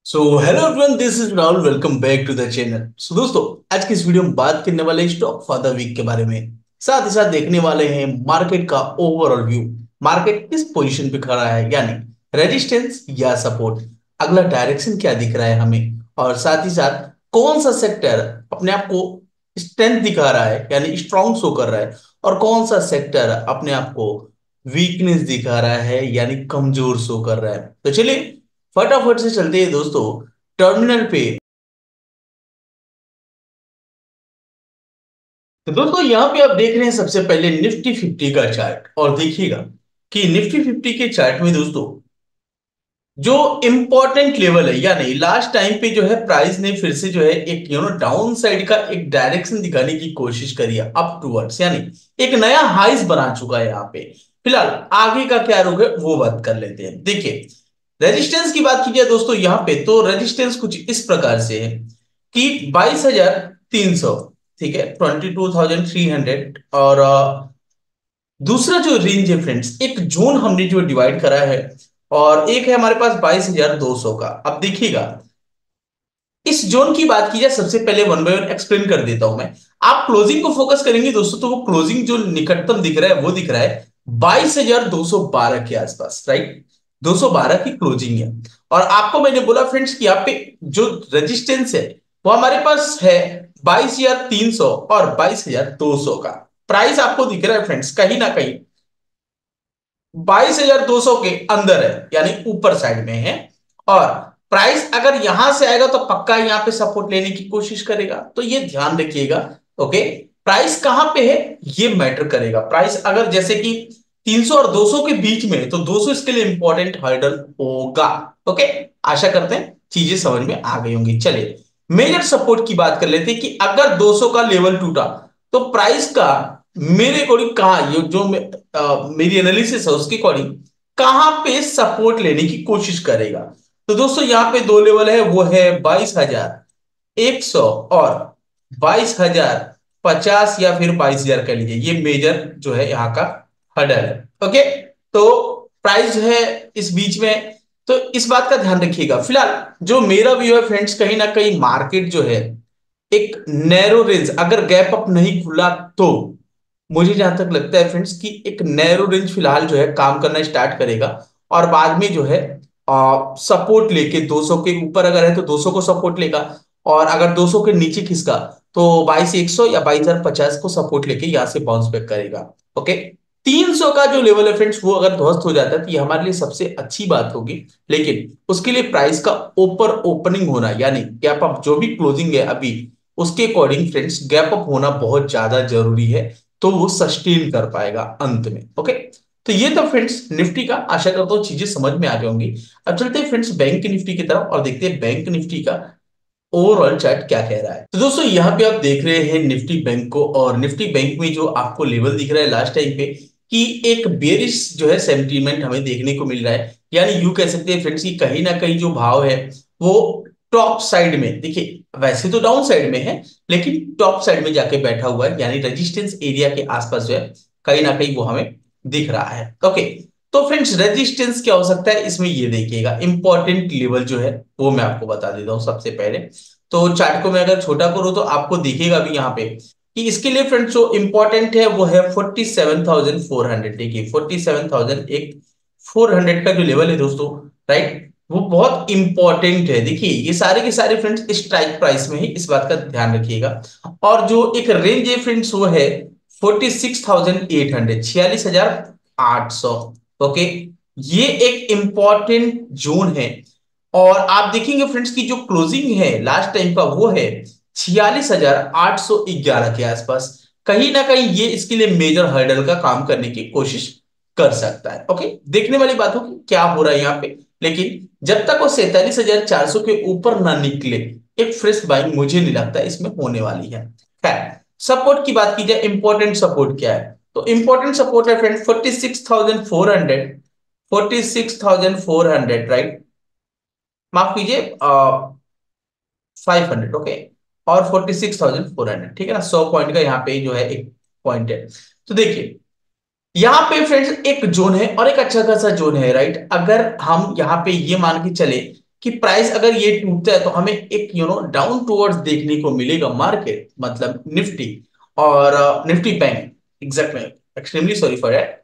So hello everyone, this is Rahul. Welcome back to the channel. So दोस्तों, आज की इस वीडियो में बात करने वाले हैं स्टॉक फॉर द वीक के बारे में। साथ ही साथ देखने वाले हैं मार्केट का ओवरऑल व्यू। मार्केट किस पोजीशन पे खड़ा है, यानी रेजिस्टेंस या सपोर्ट, अगला डायरेक्शन क्या दिख रहा है हमें, और साथ ही साथ कौन सा सेक्टर अपने आप को स्ट्रेंथ दिखा रहा है यानी स्ट्रॉन्ग शो कर रहा है, और कौन सा सेक्टर अपने आप को वीकनेस दिखा रहा है यानी कमजोर शो कर रहा है। तो चलिए फटाफट से चलते हैं दोस्तों टर्मिनल पे। तो दोस्तों यहाँ पे आप देख रहे हैं सबसे पहले निफ्टी 50 का चार्ट, और देखिएगा कि निफ्टी 50 के चार्ट में दोस्तों जो इंपॉर्टेंट लेवल है, यानी लास्ट टाइम पे जो है प्राइस ने फिर से जो है एक डाउन साइड का एक डायरेक्शन दिखाने की कोशिश करी है अप टूवर्ड्स, यानी एक नया हाइस बना चुका है यहाँ पे। फिलहाल आगे का क्या रुख है वो बात कर लेते हैं। देखिए, रेजिस्टेंस की बात की जाए दोस्तों यहाँ पे, तो रेजिस्टेंस कुछ इस प्रकार से है कि 22,300, ठीक है, 22,300। और दूसरा जो रेंज है फ्रेंड्स, एक जोन हमने जो डिवाइड करा है, और एक है हमारे पास 22,200 का। अब देखिएगा, इस जोन की बात की जाए, सबसे पहले वन बाय वन एक्सप्लेन कर देता हूं मैं। आप क्लोजिंग को फोकस करेंगे दोस्तों, तो वो क्लोजिंग जो निकटतम दिख रहा है वो दिख रहा है 22,212 के आसपास, राइट। 212 की क्लोजिंग है। और आपको मैंने बोला फ्रेंड्स कि यहाँ पे जो रेजिस्टेंस है वो हमारे पास है 22,300 और 22,200 का। प्राइस आपको दिख रहा है फ्रेंड्स कहीं ना कहीं 22,200 के अंदर है, यानी ऊपर साइड में है। और प्राइस अगर यहां से आएगा तो पक्का यहां पे सपोर्ट लेने की कोशिश करेगा, तो ये ध्यान रखिएगा। ओके, प्राइस कहां पे है ये मैटर करेगा। प्राइस अगर जैसे कि 300 और 200 के बीच में है, तो 200 इसके लिए इंपॉर्टेंट हर्डल होगा। ओके, आशा करते हैं चीजें समझ में आ गई होंगी। चलिए मेजर सपोर्ट की बात कर लेते हैं कि अगर 200 का लेवल टूटा तो प्राइस का मेरे अकॉर्डिंग कहां, ये जो मेरी एनालिसिस है उसके अकॉर्डिंग कहां पे सपोर्ट लेने की कोशिश करेगा। तो दोस्तों यहाँ पे दो लेवल है, वो है 22,100 और 22,050, या फिर 22,000 कह लीजिए। ये मेजर जो है यहाँ का हर्डल है। ओके, तो प्राइस जो है इस बीच में, तो इस बात का ध्यान रखिएगा। फिलहाल जो मेरा व्यू है फ्रेंड्स, कहीं ना कहीं मार्केट जो है एक नैरो रेंज, अगर गैप अप नहीं खुला तो मुझे जहां तक लगता है फ्रेंड्स कि एक नैरो रेंज फिलहाल जो है काम करना स्टार्ट करेगा। और बाद में जो है सपोर्ट लेके 200 के ऊपर अगर है तो 200 को सपोर्ट लेगा, और अगर 200 के नीचे खिसका तो 22,100 या 22,050 को सपोर्ट लेके यहां से बाउंस बैक करेगा। ओके, 300 का जो लेवल है फ्रेंड्स, वो अगर ध्वस्त हो जाता है तो ये हमारे लिए सबसे अच्छी बात होगी। लेकिन उसके लिए प्राइस का ऊपर ओपनिंग होना, यानी गैप अप जो भी क्लोजिंग है अभी उसके अकॉर्डिंग फ्रेंड्स गैप अप होना बहुत ज्यादा जरूरी है, तो वो सस्टेन कर पाएगा अंत में। ओके, तो ये तो फ्रेंड्स निफ्टी का, आशा करता हूँ चीजें समझ में आ गई होंगी। अब चलते हैं फ्रेंड्स बैंक निफ्टी की तरफ और देखते हैं बैंक निफ्टी का ओवरऑल चार्ट क्या कह रहा है। तो दोस्तों यहाँ पे आप देख रहे हैं निफ्टी बैंक को, और निफ्टी बैंक में जो आपको लेवल दिख रहा है लास्ट टाइम पे कि एक बेरिश जो है सेंटीमेंट हमें देखने को मिल रहा है, यानी यूं कह सकते हैं फ्रेंड्स कि कहीं ना कहीं जो भाव है वो टॉप साइड में, देखिए वैसे तो डाउन साइड में है लेकिन टॉप साइड में जाके बैठा हुआ है, यानी रेजिस्टेंस एरिया के आसपास जो है कहीं ना कहीं वो हमें दिख रहा है। ओके, तो फ्रेंड्स रेजिस्टेंस क्या हो सकता है इसमें, ये देखिएगा इंपॉर्टेंट लेवल जो है वो मैं आपको बता देता हूँ सबसे पहले। तो चार्ट को मैं अगर छोटा करूँ तो आपको दिखेगा भी यहाँ पे कि इसके लिए फ्रेंड्स जो इंपॉर्टेंट है वो है 47,400। देखिए 47,000 एक 400 का जो लेवल है दोस्तों, राइट, वो बहुत इंपॉर्टेंट है। देखिए ये सारे के सारे फ्रेंड्स स्ट्राइक प्राइस में ही, इस बात का ध्यान रखिएगा। और जो एक रेंज है फ्रेंड्स वो है 46,800, 46,800। ओके, ये एक इंपॉर्टेंट जोन है। और आप देखेंगे फ्रेंड्स की जो क्लोजिंग है लास्ट टाइम का वो है 46,811 के आसपास। कहीं ना कहीं ये इसके लिए मेजर हर्डल का काम करने की कोशिश कर सकता है। ओके, देखने वाली बात हो कि क्या हो रहा है यहाँ पे, लेकिन जब तक वो 47,400 के ऊपर ना निकले एक फ्रेश बाइंग मुझे नहीं लगता इसमें होने वाली है। खैर, सपोर्ट की बात की जाए, इंपॉर्टेंट सपोर्ट क्या है, तो इंपॉर्टेंट सपोर्ट है फ्रेंड 46,400, 46,400, राइट, माफ कीजिए 500। ओके, और 46,400, ठीक है ना, 100 पॉइंट का यहाँ पे जो है एक पॉइंट है। तो देखिए यहाँ पे फ्रेंड्स एक जोन है और एक अच्छा खासा जोन है, राइट। अगर हम यहाँ पे ये मान के चले कि प्राइस अगर ये टूटता है तो हमें एक डाउन टूवर्ड्स देखने को मिलेगा मार्केट, मतलब निफ्टी और निफ्टी बैंक एग्जैक्ट में, एक्सट्रीमली सॉरी फॉर दैट।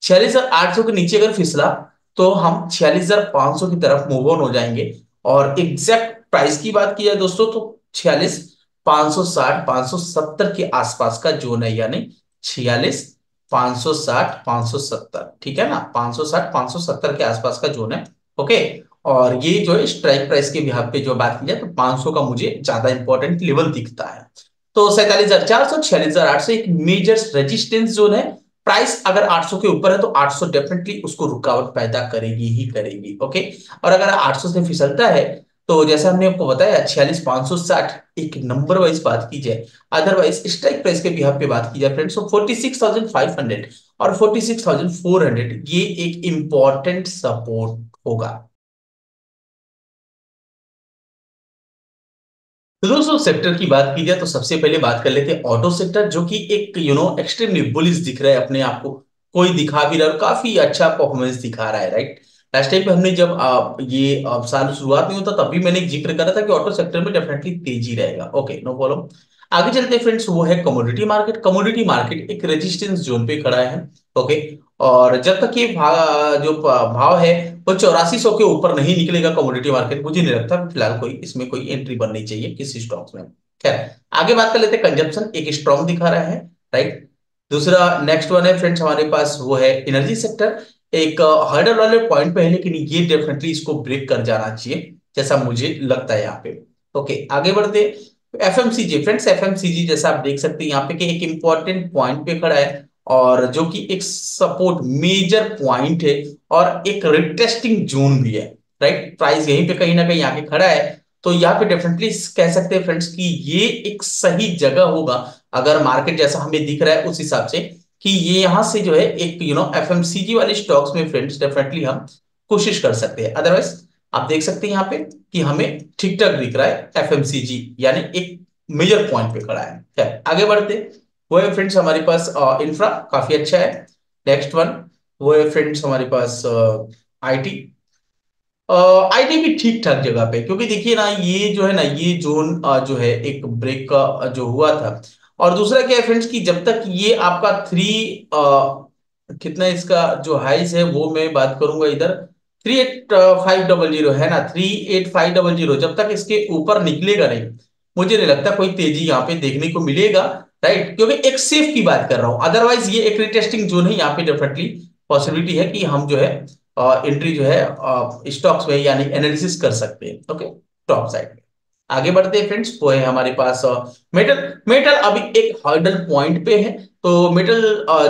46,800 के नीचे अगर फिसला तो हम 46,500 की तरफ मूव ऑन हो जाएंगे। और एग्जैक्ट प्राइस की बात की जाए दोस्तों तो 46,560 570 के आसपास का जोन है, यानी 46,560 570, ठीक है ना, 560 570 के आसपास का जोन है। ओके, और ये जो है स्ट्राइक प्राइस के बिहाफ पे जो बात की जाए तो 500 का मुझे ज्यादा इंपॉर्टेंट लेवल दिखता है। तो 47,400 46,800 एक मेजर रेजिस्टेंस जोन है। प्राइस अगर 800 के ऊपर है तो 800 डेफिनेटली उसको रुकावट पैदा करेगी ही करेगी। ओके, और अगर 800 से फिसलता है तो जैसा हमने आपको बताया 46,560 एक नंबर वाइज बात की जाए, अदरवाइज स्ट्राइक प्राइस के बिहाफ पे बात की जाए फ्रेंड्स तो 46,500 और 46,400 ये एक इंपॉर्टेंट सपोर्ट होगा। तो दोस्तों सेक्टर की बात की जाए तो सबसे पहले बात कर लेते हैं ऑटो सेक्टर, जो कि एक एक्सट्रीमली बुलिश दिख रहा है अपने आप को, कोई दिखा भी रहा है और काफी अच्छा परफॉर्मेंस दिखा रहा है, राइट। लास्ट टाइम पे हमने जब साल शुरुआत नहीं होता तभी मैंने एक जिक्र करा था कि ऑटो सेक्टर में डेफिनेटली तेजी रहेगा। Okay, no problem. आगे चलते हैं फ्रेंड्स, वो है कमोडिटी मार्केट। कमोडिटी मार्केट एक रेजिस्टेंस जोन पे खड़ा है। ओके, और जब तक ये भाव है वो 8400 के ऊपर नहीं निकलेगा कमोडिटी मार्केट, मुझे नहीं लगता फिलहाल कोई इसमें कोई एंट्री बननी चाहिए किसी स्टॉक्स में। खैर, आगे बात कर लेते हैं, कंजप्शन एक स्ट्रॉन्ग दिखा रहा है, राइट। दूसरा नेक्स्ट वन है फ्रेंड्स हमारे पास वो है एनर्जी सेक्टर, एक हर्डल वाले पॉइंट पे है लेकिन ये डेफिनेटली इसको ब्रेक कर जाना चाहिए जैसा मुझे लगता है यहाँ पे। ओके, आगे बढ़ते एफएमसीजी फ्रेंड्स, एफएमसीजी जैसा आप देख सकते हैं यहाँ पे कि एक इंपॉर्टेंट पॉइंट पे खड़ा है और जो कि एक सपोर्ट मेजर पॉइंट है और एक रिटेस्टिंग जोन भी है, राइट। प्राइस यहीं पे कहीं ना कहीं आके खड़ा है तो यहाँ पे डेफिनेटली कह सकते हैं फ्रेंड्स कि ये एक सही जगह होगा अगर मार्केट जैसा हमें दिख रहा है उस हिसाब से, कि ये यहां से जो है एक एफएमसीजी वाले स्टॉक्स में फ्रेंड्स डेफिनेटली हम कोशिश कर सकते हैं। अदरवाइज आप देख सकते हैं यहाँ पे कि हमें ठीक ठाक दिख रहा है एफएमसीजी, यानी एक मेजर पॉइंट पे खड़ा है। खैर, आगे बढ़ते वो है फ्रेंड्स हमारे पास इंफ्रा काफी अच्छा है। नेक्स्ट वन वो है फ्रेंड्स हमारे पास आईटी। आईटी भी ठीक ठाक जगह पे, क्योंकि देखिए ना ये जो है ना ये जोन जो है एक ब्रेक का जो हुआ था। और दूसरा क्या है फ्रेंड्स कि जब तक ये आपका कितना इसका जो हाइस है वो मैं बात करूंगा इधर 38,500 है ना, 38,500 जब तक इसके ऊपर निकलेगा नहीं मुझे नहीं लगता कोई तेजी यहाँ पे देखने को मिलेगा, राइट। क्योंकि एक सेफ की बात कर रहा हूं, अदरवाइज ये एक रिटेस्टिंग जोन है, यहाँ पे डेफिनेटली पॉसिबिलिटी है कि हम जो है एंट्री जो है स्टॉक्स में यानी एनालिसिस कर सकते हैं। ओके, टॉप साइड में आगे बढ़ते हैं फ्रेंड्स, वो है हमारे पास मेटल। मेटल अभी एक हर्डल पॉइंट पे है तो मेटल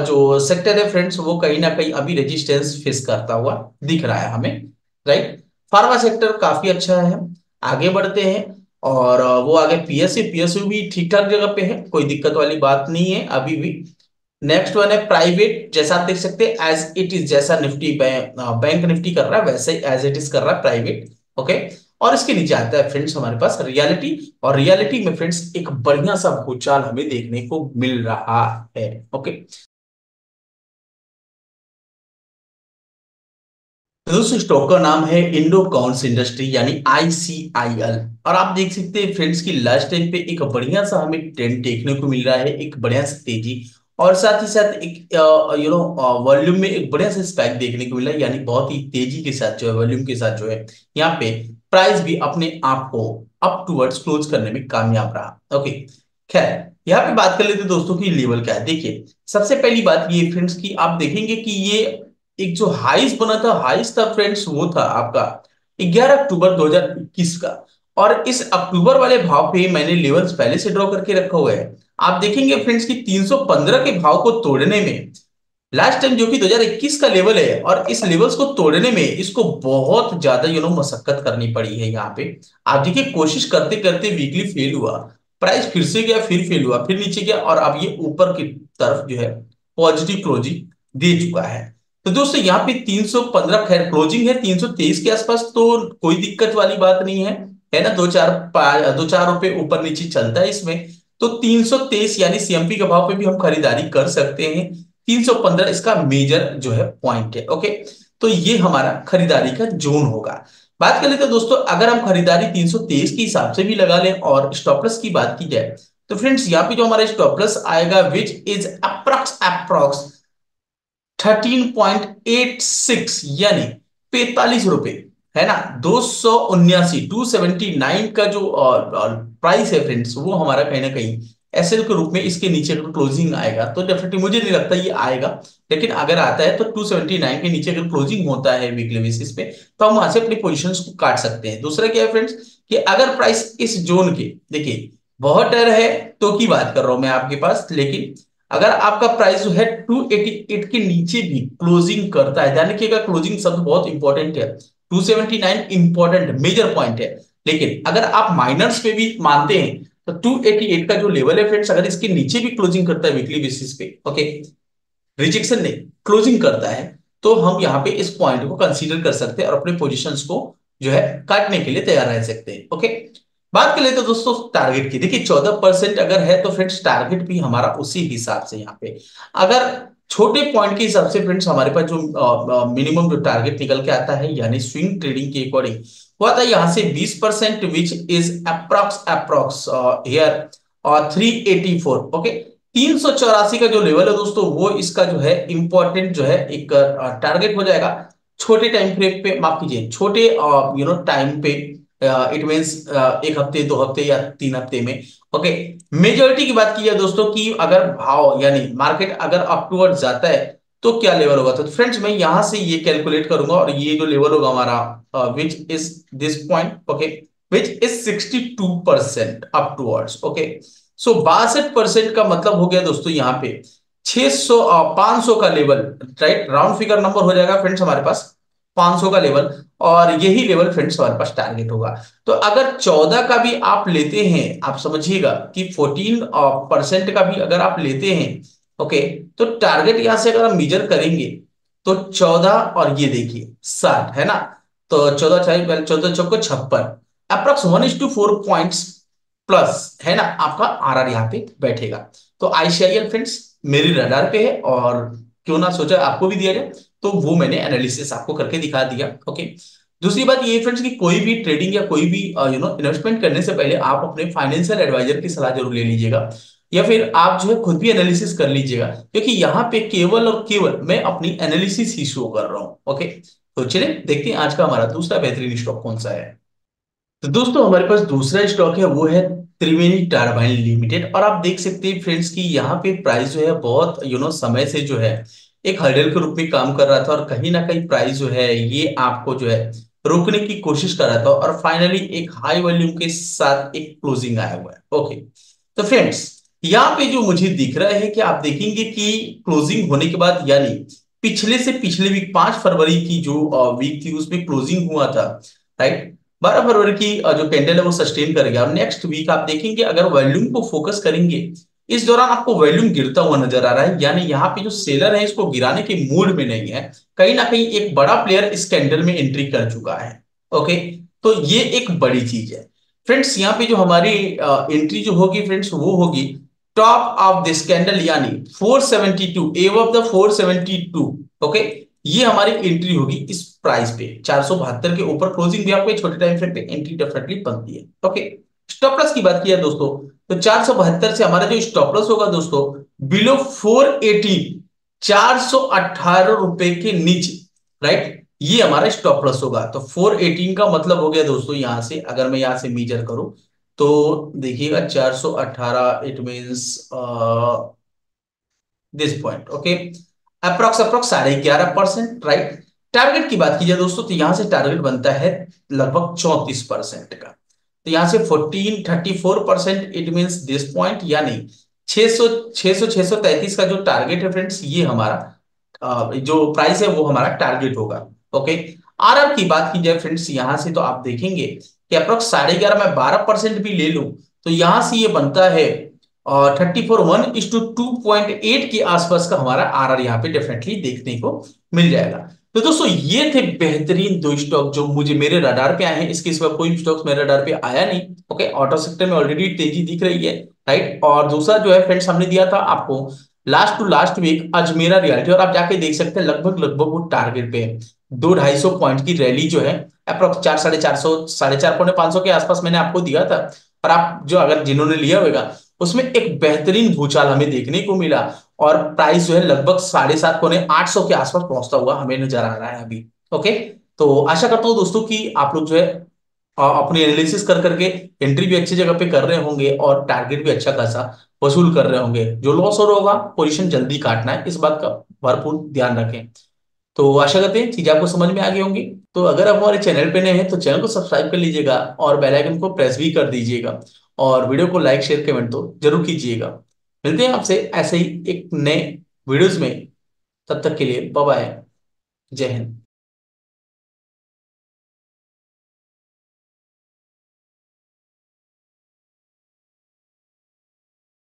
जो सेक्टर है फ्रेंड्स वो कहीं ना कहीं अभी रेजिस्टेंस फेस करता हुआ दिख रहा है हमें, राइट। फार्मा सेक्टर काफी अच्छा है। आगे बढ़ते हैं और वो आगे पीएसयू, पीएसयू भी ठीक ठाक जगह पे है, कोई दिक्कत वाली बात नहीं है अभी भी। नेक्स्ट वन है प्राइवेट, जैसा आप देख सकते हैं एज इट इज, जैसा निफ्टी बैंक निफ्टी कर रहा है वैसे ही एज इट इज कर रहा है प्राइवेट। ओके, और इसके नीचे आता है फ्रेंड्स हमारे पास रियलिटी, और रियलिटी में फ्रेंड्स एक बढ़िया सा भूचाल हमें देखने को मिल रहा है। ओके, तो दोस्तों स्टॉक का नाम है इंडो काउंट्स इंडस्ट्री यानी आईसीआईएल। और आप देख सकते हैं फ्रेंड्स की लास्ट टाइम पे एक बढ़िया सा हमें ट्रेंड देखने को मिल रहा है, एक बढ़िया सा तेजी और साथ ही साथ एक वॉल्यूम में एक बढ़िया सा स्पाइक देखने को मिला है, यानी बहुत ही तेजी के साथ जो है वॉल्यूम के साथ जो है यहाँ पे प्राइस भी अपने आप को अप टूवर्ड्स क्लोज करने में कामयाब रहा। ओके, खैर यहाँ पे बात कर लेते हैं दोस्तों की लेवल क्या है। देखिए सबसे पहली बात ये फ्रेंड्स की आप देखेंगे कि ये एक जो हाइस बना था, हाइस था फ्रेंड्स वो था आपका 11 अक्टूबर 2021 का। और इस अक्टूबर वाले भाव पे मैंने लेवल्स पहले से ड्रॉ करके रखा हुआ है। आप देखेंगे फ्रेंड्स कि 315 के भाव को तोड़ने में लास्ट टाइम जो कि 2021 का लेवल है, और इस लेवल्स को तोड़ने में इसको बहुत ज्यादा मशक्कत करनी पड़ी है यहाँ पे। आप देखिए कोशिश करते करते वीकली फेल हुआ, प्राइस फिर से गया, फिर फेल हुआ, फिर नीचे गया और अब ये ऊपर की तरफ जो है पॉजिटिव क्लोजिंग दे चुका है। तो दोस्तों यहाँ पे 315 खैर क्लोजिंग है 323 के आसपास तो कोई दिक्कत वाली बात नहीं है ना, दो चार रुपए ऊपर नीचे चलता है इसमें। तो 323 यानी सीएमपी के भाव पे भी हम खरीदारी कर सकते हैं। 315 इसका मेजर जो है पॉइंट है। ओके, तो ये हमारा खरीदारी का जोन होगा। बात कर लेते हैं दोस्तों, अगर हम खरीदारी 323 के हिसाब से भी लगा लें और स्टॉप लॉस की बात की जाए, तो फ्रेंड्स यहाँ पे जो हमारा स्टॉप लॉस आएगा विच इज अप्रॉक्स 13.86 यानी 45 रुपए, है ना। 279 का जो प्राइस है फ्रेंड्स, वो हमारा कहीं ना कहीं एसएल के रूप में इसके नीचे अगर क्लोजिंग आएगा तो डेफिनेटली मुझे नहीं लगता ये आएगा, लेकिन अगर आता है तो 279 के नीचे अगर क्लोजिंग होता है वीकली बेसिस पे, तो हम वहां से अपनी पोजीशंस को काट सकते हैं। दूसरा क्या है फ्रेंड्स, कि अगर प्राइस इस जोन के, देखिए बहुत डर है तो की बात कर रहा हूं मैं आपके पास, लेकिन अगर आपका प्राइस जो है 288 के नीचे भी क्लोजिंग करता है, ध्यान रखिएगा क्लोजिंग शब्द बहुत इंपॉर्टेंट है। 279 इंपॉर्टेंट मेजर पॉइंट है, लेकिन अगर आप माइनर्स पे भी मानते हैं तो 288 का जो लेवल है फ्रेंड्स, अगर इसके नीचे भी क्लोजिंग करता है वीकली बेसिस पे, ओके, रिजेक्शन नहीं क्लोजिंग करता है, तो हम यहाँ पे इस पॉइंट को कंसीडर कर सकते हैं और अपने पोजीशंस को जो है काटने के लिए तैयार रह सकते हैं। ओके, बात कर लेते हैं दोस्तों टारगेट की। देखिए 14% अगर है तो फ्रेंड्स टारगेट भी हमारा उसी हिसाब से यहाँ पे, अगर छोटे पॉइंट के हिसाब से फ्रेंड्स हमारे पास जो मिनिमम जो टारगेट निकल के आता है, यानी स्विंग ट्रेडिंग के अकॉर्डिंग वो आता है यहाँ से 20%, विच इज अप्रॉक्स हियर और 384। ओके, 384 का जो लेवल है दोस्तों, वो इसका जो है इंपॉर्टेंट जो है एक टारगेट हो जाएगा छोटे टाइम फ्रेम पे, माफ कीजिए छोटे टाइम पे, इट मींस एक हफ्ते, 2 हफ्ते या 3 हफ्ते में। ओके, मेजोरिटी की बात की जाए दोस्तों कि अगर भाव यानी मार्केट अगर अपवर्ड जाता है तो क्या लेवल होगा, तो फ्रेंड्स मैं यहां से ये कैलकुलेट करूंगा और ये जो लेवल होगा हमारा which is this point, okay, which is 62% upwards. Okay, so 62% का मतलब हो गया दोस्तों यहाँ पे 600 500 का level, right, round figure number हो जाएगा फ्रेंड्स हमारे पास 500 का लेवल, और यही लेवल फ्रेंड्स हमारे पास टारगेट होगा। तो अगर 14 का भी आप लेते हैं, आप समझिएगा कि 14% का भी अगर आप लेते हैं, ओके, तो टारगेट यहां से अगर हम मेजर करेंगे तो 14 और ये देखिए 60, है ना। तो 14 14 चौको 56, अप्रॉक्स 1:4 प्लस, है ना, आपका आरआर यहाँ पे बैठेगा। तो आईसीआईएल फ्रेंड्स मेरी रडार पे है, और क्यों ना सोचा आपको भी दिया जाए, तो वो मैंने एनालिसिस आपको करके दिखा दिया। ओके, दूसरी बात ये फ्रेंड्स कि कोई भी ट्रेडिंग या कोई भी इन्वेस्टमेंट करने से पहले आप अपने फाइनेंशियल एडवाइजर की सलाह जरूर ले लीजिएगा, या फिर आप जो है खुद भी एनालिसिस कर लीजिएगा, क्योंकि यहाँ पे केवल और केवल मैं अपनी एनालिसिस ही शो कर रहा हूँ। ओके, तो चलिए देखते हैं आज का हमारा दूसरा बेहतरीन स्टॉक कौन सा है। तो दोस्तों हमारे पास दूसरा स्टॉक है, वो है त्रिवेणी टरबाइन लिमिटेड, और आप देख सकते हैं फ्रेंड्स कि यहाँ पे प्राइस जो है बहुत समय से जो है एक हर्डल के रूप में काम कर रहा था, और कहीं ना कहीं प्राइस जो है ये आपको जो है रोकने की कोशिश कर रहा था, और फाइनली एक हाई वॉल्यूम के साथ एक क्लोजिंग आया हुआ है। ओके, तो फ्रेंड्स यहाँ पे जो मुझे दिख रहा है कि आप देखेंगे कि क्लोजिंग होने के बाद, यानी पिछले से पिछले वीक 5 फरवरी की जो वीक थी उसमें क्लोजिंग हुआ था, राइट, 12 फरवरी की जो कैंडल है वो सस्टेन करेगा, और नेक्स्ट वीक आप देखेंगे अगर वॉल्यूम को फोकस करेंगे, इस दौरान आपको वॉल्यूम गिरता हुआ नजर आ रहा है, यानी यहाँ पे जो सेलर है इसको गिराने के मूड में नहीं है, कहीं ना कहीं एक बड़ा प्लेयर इस कैंडल में एंट्री कर चुका है। ओके, तो ये एक बड़ी चीज है फ्रेंड्स। यहाँ पे जो हमारी एंट्री जो होगी फ्रेंड्स, वो होगी टॉप ऑफ दिस कैंडल, यानी 472, एव द 472। ओके, ये हमारी एंट्री होगी इस प्राइस पे 472 के ऊपर, क्लोजिंग भी आपको छोटे टाइम फ्रेम पे एंट्री डेफिनेटली बनती है। ओके, स्टॉप लॉस की बात की है दोस्तों, तो 472 से हमारा जो स्टॉप लॉस होगा दोस्तों बिलो 418, 418 रुपए के नीचे, राइट, ये हमारा स्टॉप लॉस होगा। तो 418 का मतलब हो गया दोस्तों, यहां से अगर मैं यहां से मेजर करूं तो देखिएगा 418, it means this point. Okay, approx 11.5%, right. Target की बात की जाए दोस्तों तो यहां से टारगेट बनता है लगभग 34% का, तो यहां से 1434%, इट मींस दिस पॉइंट, यानी 600 633 का जो टारगेट है फ्रेंड्स, ये हमारा जो प्राइस है वो हमारा टारगेट होगा। ओके, आरआर की बात की जाए फ्रेंड्स यहां से, तो आप देखेंगे कि अप्रोक्स 11.5 में 12% भी ले लूं तो यहां से ये बनता है और 34 1:2.8 के आसपास का हमारा आरआर यहाँ पे डेफिनेटली देखने को मिल जाएगा। तो दोस्तों ये थे बेहतरीन 2 स्टॉक जो मुझे मेरे रडार पे आए हैं, इसके सिवा कोई स्टॉक्स मेरे रडार पे आया नहीं। ओके, ऑटो सेक्टर में ऑलरेडी तेजी दिख रही है, राइट, और दूसरा जो है फ्रेंड्स हमने दिया था आपको last to last week Ajmera realty, और आप जाके देख सकते हैं लगभग लगभग वो टारगेट पे है। 200-250 पॉइंट की रैली जो है अप्रोक्स 400, 450, 450, 550 के आसपास मैंने आपको दिया था। और आप जो अगर जिन्होंने लिया होगा उसमें एक बेहतरीन भूचाल हमें देखने को मिला, और प्राइस जो है लगभग 750, 800 के आसपास पहुंचता हुआ हमें नजर आ रहा है अभी। ओके, तो आशा करता हूँ दोस्तों कि आप लोग जो है अपनी एनालिसिस कर करके एंट्री भी अच्छी जगह पे कर रहे होंगे और टारगेट भी अच्छा खासा वसूल कर रहे होंगे। जो लॉस हो रहा होगा पोजीशन जल्दी काटना है, इस बात का भरपूर ध्यान रखें। तो आशा करते हैं चीजें आपको समझ में आ गई होंगी। तो अगर आप हमारे चैनल पे नए हैं तो चैनल को सब्सक्राइब कर लीजिएगा और बेल आइकन को प्रेस भी कर दीजिएगा, और वीडियो को लाइक शेयर कमेंट तो जरूर कीजिएगा। मिलते हैं आपसे ऐसे ही एक नए वीडियोस में, तब तक के लिए बाय बाय, जय हिंद।